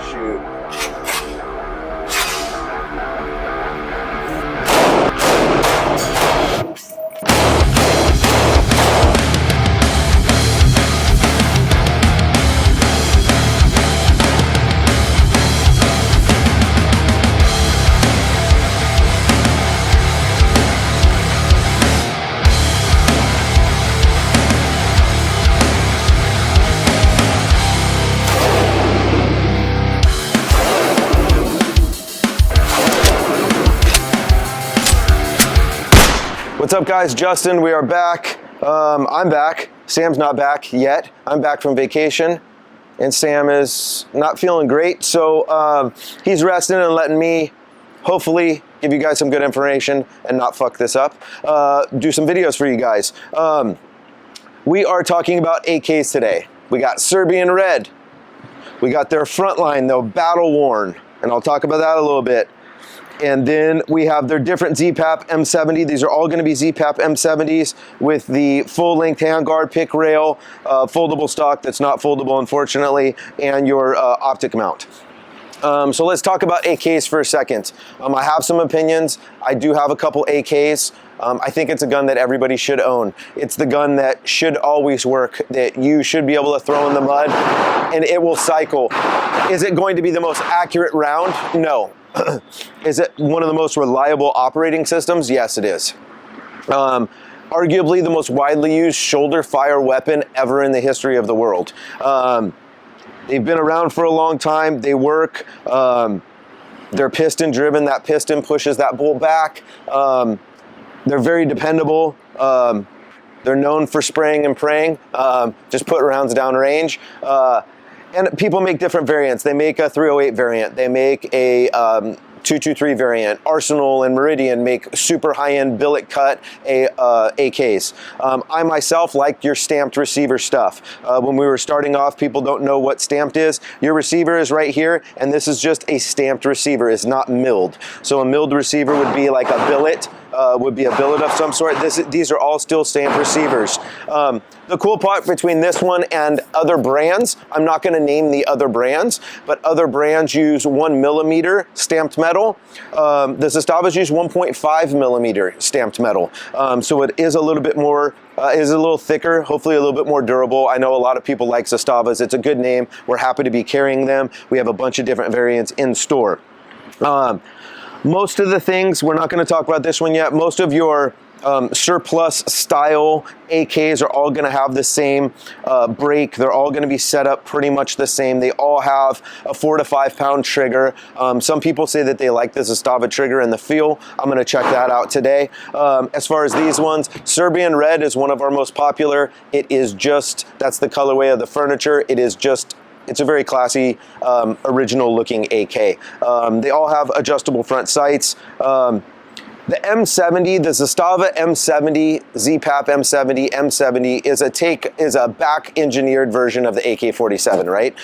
shoot. What's up guys, Justin, we are back. I'm back. Sam's not back yet. I'm back from vacation and Sam is not feeling great. So he's resting and letting me hopefully give you guys some good information and not fuck this up. Do some videos for you guys. We are talking about AKs today. We got Serbian Red. We got their frontline, though, battle worn. And I'll talk about that a little bit. And then we have their different ZPAP M70. These are all going to be ZPAP M70s with the full-length handguard, pick rail, foldable stock that's not foldable, unfortunately, and your optic mount. So let's talk about AKs for a second. I have some opinions. I do have a couple AKs. I think it's a gun that everybody should own. It's the gun that should always work, that you should be able to throw in the mud and it will cycle. Is it going to be the most accurate round? No. Is it one of the most reliable operating systems? Yes, it is. Arguably the most widely used shoulder fire weapon ever in the history of the world. They've been around for a long time. They work. They're piston driven. That piston pushes that bolt back. They're very dependable. They're known for spraying and praying. Just put rounds down range. And people make different variants. They make a 308 variant. They make a 223 variant. Arsenal and Meridian make super high-end billet cut AKs. I myself like your stamped receiver stuff. When we were starting off, people don't know what stamped is. Your receiver is right here, and this is just a stamped receiver. It's not milled. So a milled receiver would be like a billet. Would be a billet of some sort. These are all still stamped receivers. The cool part between this one and other brands, I'm not going to name the other brands, but other brands use 1mm stamped metal. The Zastavas use 1.5 millimeter stamped metal. So it is a little bit more, is a little thicker, hopefully a little bit more durable. I know a lot of people like Zastavas. It's a good name. We're happy to be carrying them. We have a bunch of different variants in store. Most of the things, we're not going to talk about this one yet, most of your surplus style AKs are all going to have the same brake. They're all going to be set up pretty much the same. They all have a 4 to 5 pound trigger. Some people say that they like the Zastava trigger and the feel. I'm going to check that out today. As far as these ones, Serbian Red is one of our most popular. It is just, that's the colorway of the furniture. It is just, it's a very classy, original looking AK. They all have adjustable front sights. The M70, the Zastava M70, ZPAP M70, M70 is a back engineered version of the AK-47, right?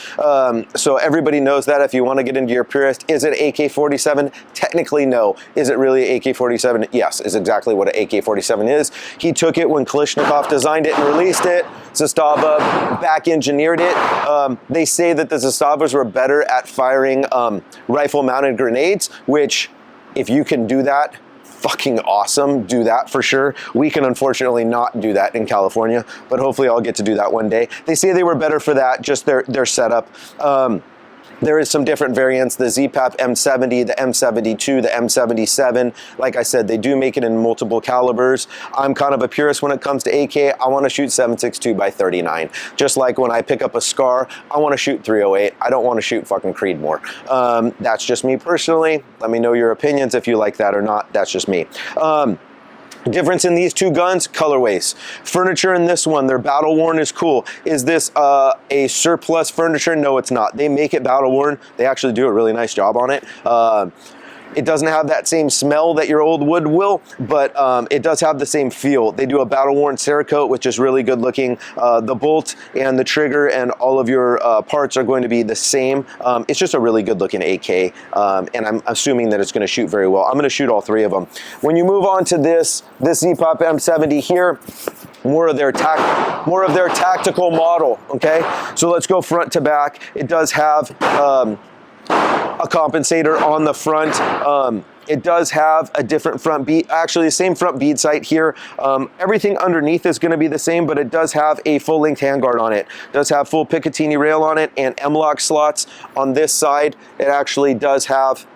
So everybody knows that. If you want to get into your purist, is it AK-47? Technically, no. Is it really AK-47? Yes, is exactly what an AK-47 is. He took it when Kalashnikov designed it and released it. Zastava back engineered it. They say that the Zastavas were better at firing rifle mounted grenades, which if you can do that, fucking awesome. Do that for sure. We can unfortunately not do that in California, but hopefully I'll get to do that one day. They say they were better for that, just their setup. There is some different variants, the ZPAP M70, the M72, the M77. Like I said, they do make it in multiple calibers. I'm kind of a purist when it comes to AK. I want to shoot 7.62 by 39. Just like when I pick up a SCAR, I want to shoot 308. I don't want to shoot fucking Creedmoor. That's just me personally. Let me know your opinions if you like that or not. That's just me. Difference in these two guns, colorways. Furniture in this one, their battle worn is cool. Is this a surplus furniture? No, it's not. They make it battle worn. They actually do a really nice job on it. It doesn't have that same smell that your old wood will, but it does have the same feel. They do a battle-worn Cerakote, which is really good looking. The bolt and the trigger and all of your parts are going to be the same. It's just a really good looking AK, and I'm assuming that it's going to shoot very well. I'm going to shoot all three of them. When you move on to this ZPAP M70 here, more of their tactical model, okay? So let's go front to back. It does have a compensator on the front. It does have a different front bead, actually the same front bead sight here. Everything underneath is going to be the same, but it does have a full length handguard on it. It does have full Picatinny rail on it and M-LOK slots on this side. It actually does have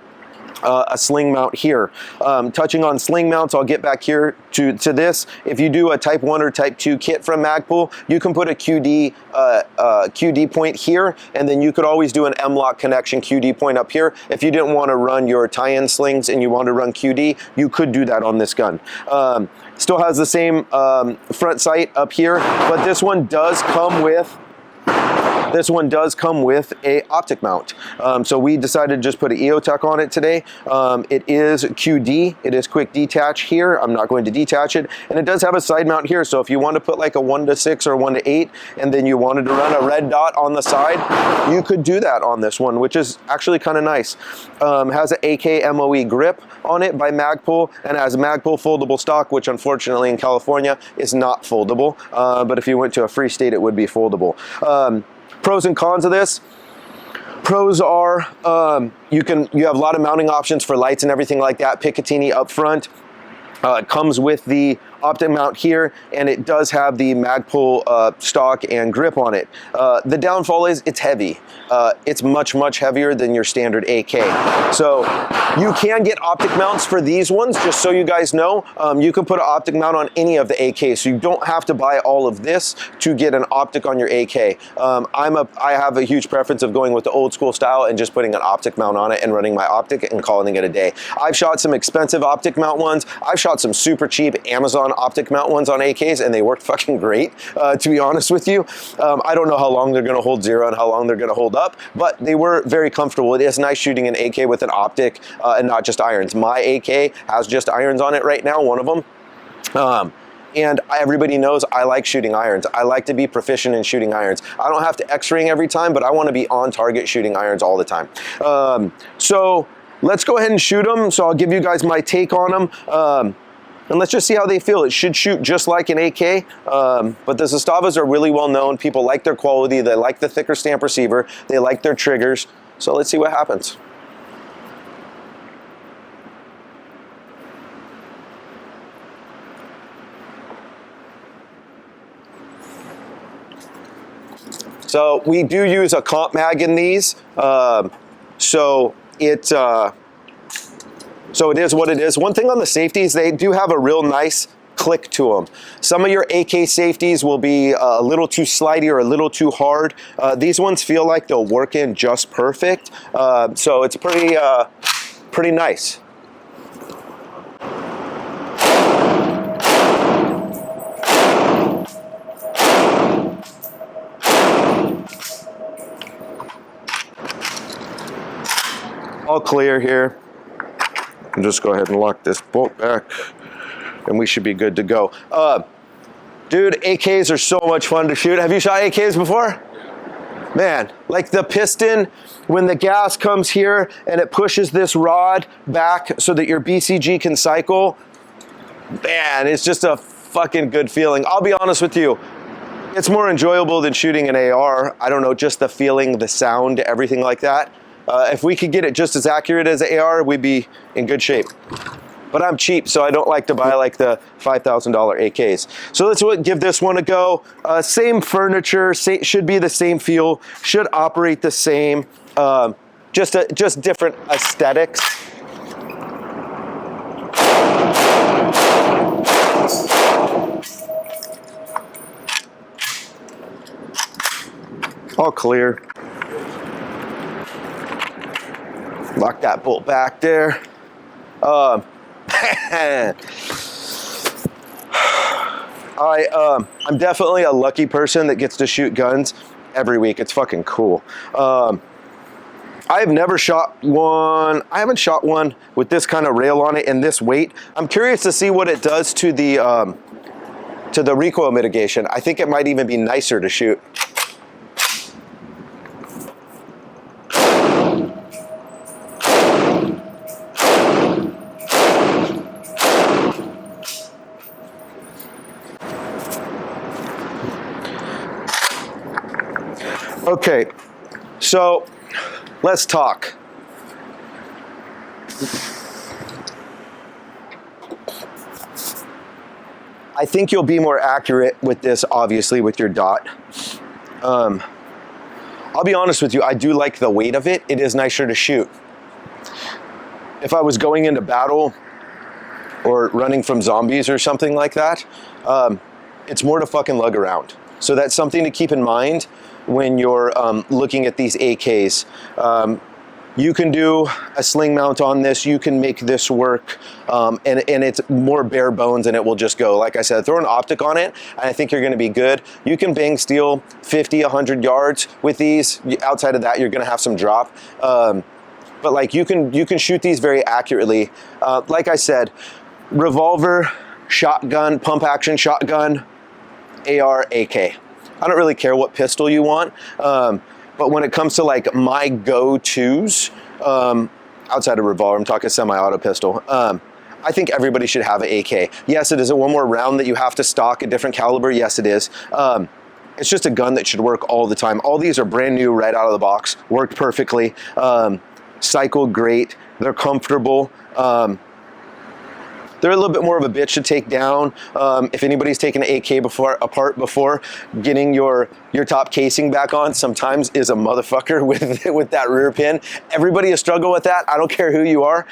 a sling mount here. Touching on sling mounts, I'll get back here to this. If you do a type 1 or type 2 kit from Magpul, you can put a QD point here, and then you could always do an M-LOK connection QD point up here. If you didn't want to run your tie-in slings and you want to run QD, you could do that on this gun. Still has the same front sight up here, but this one does come with a optic mount. So we decided to just put an EOTech on it today. It is QD, it is quick detach here. I'm not going to detach it. And it does have a side mount here. So if you want to put like a 1-to-6 or 1-to-8, and then you wanted to run a red dot on the side, you could do that on this one, which is actually kind of nice. Has an AK MOE grip on it by Magpul, and has Magpul foldable stock, which unfortunately in California is not foldable. But if you went to a free state, it would be foldable. Pros and cons of this. Pros are you have a lot of mounting options for lights and everything like that. Picatinny up front. It comes with the optic mount here, and it does have the Magpul stock and grip on it. The downfall is it's heavy. It's much, much heavier than your standard AK. So you can get optic mounts for these ones, just so you guys know. You can put an optic mount on any of the AKs, so you don't have to buy all of this to get an optic on your AK. I have a huge preference of going with the old school style and just putting an optic mount on it and running my optic and calling it a day. I've shot some expensive optic mount ones. I've shot some super cheap Amazon optic mount ones on AKs, and they worked fucking great, to be honest with you. I don't know how long they're gonna hold zero and how long they're gonna hold up, but they were very comfortable. It is nice shooting an AK with an optic and not just irons. My AK has just irons on it right now, one of them. And everybody knows I like shooting irons. I like to be proficient in shooting irons. I don't have to X-ring every time, but I want to be on target shooting irons all the time. So let's go ahead and shoot them. So I'll give you guys my take on them. And let's just see how they feel. It should shoot just like an AK, but the Zastavas are really well known. People like their quality. They like the thicker stamp receiver. They like their triggers. So let's see what happens. So we do use a comp mag in these. So it is what it is. One thing on the safeties, they do have a real nice click to them. Some of your AK safeties will be a little too slidey or a little too hard. These ones feel like they'll work in just perfect. So it's pretty nice. All clear here. And just go ahead and lock this bolt back, and we should be good to go. Dude, AKs are so much fun to shoot. Have you shot AKs before? Man, like the piston, when the gas comes here and it pushes this rod back so that your BCG can cycle, man, it's just a fucking good feeling. I'll be honest with you. It's more enjoyable than shooting an AR. I don't know, just the feeling, the sound, everything like that. If we could get it just as accurate as an AR, we'd be in good shape. But I'm cheap, so I don't like to buy like the $5,000 AKs. So let's give this one a go. Same furniture, should be the same feel, should operate the same, just different aesthetics. All clear. Lock that bolt back there. I'm definitely a lucky person that gets to shoot guns every week. It's fucking cool. I've never shot one. I haven't shot one with this kind of rail on it and this weight. I'm curious to see what it does to the recoil mitigation. I think it might even be nicer to shoot. Okay, so let's talk. I think you'll be more accurate with this, obviously, with your dot. I'll be honest with you, I do like the weight of it. It is nicer to shoot. If I was going into battle or running from zombies or something like that, it's more to fucking lug around. So that's something to keep in mind when you're looking at these AKs. You can do a sling mount on this, you can make this work, and it's more bare bones and it will just go. Like I said, throw an optic on it, and I think you're gonna be good. You can bang steel 50, 100 yards with these. Outside of that, you're gonna have some drop. But like you can shoot these very accurately. Like I said, revolver, shotgun, pump action shotgun, AR, AK. I don't really care what pistol you want. But when it comes to like my go-tos, outside of revolver, I'm talking semi-auto pistol, I think everybody should have an AK. Yes, it is one more round that you have to stock a different caliber. Yes, it is. It's just a gun that should work all the time. All these are brand new right out of the box, worked perfectly, cycled great, they're comfortable. They're a little bit more of a bitch to take down. If anybody's taken an AK apart before, getting your top casing back on sometimes is a motherfucker with that rear pin. Everybody has struggled with that. I don't care who you are.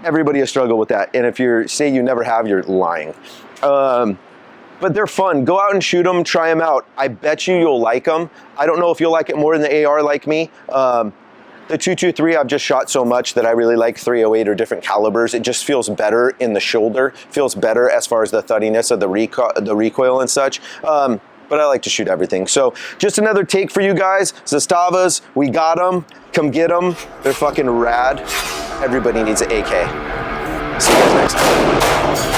Everybody has struggled with that. And if you say you never have, you're lying. But they're fun. Go out and shoot them, try them out. I bet you'll like them. I don't know if you'll like it more than the AR like me. The 223 I've just shot so much that I really like 308 or different calibers. It just feels better in the shoulder, feels better as far as the thuddiness of the recoil and such. But I like to shoot everything. So just another take for you guys. Zastavas, we got them. Come get them. They're fucking rad. Everybody needs an AK. See you guys next time.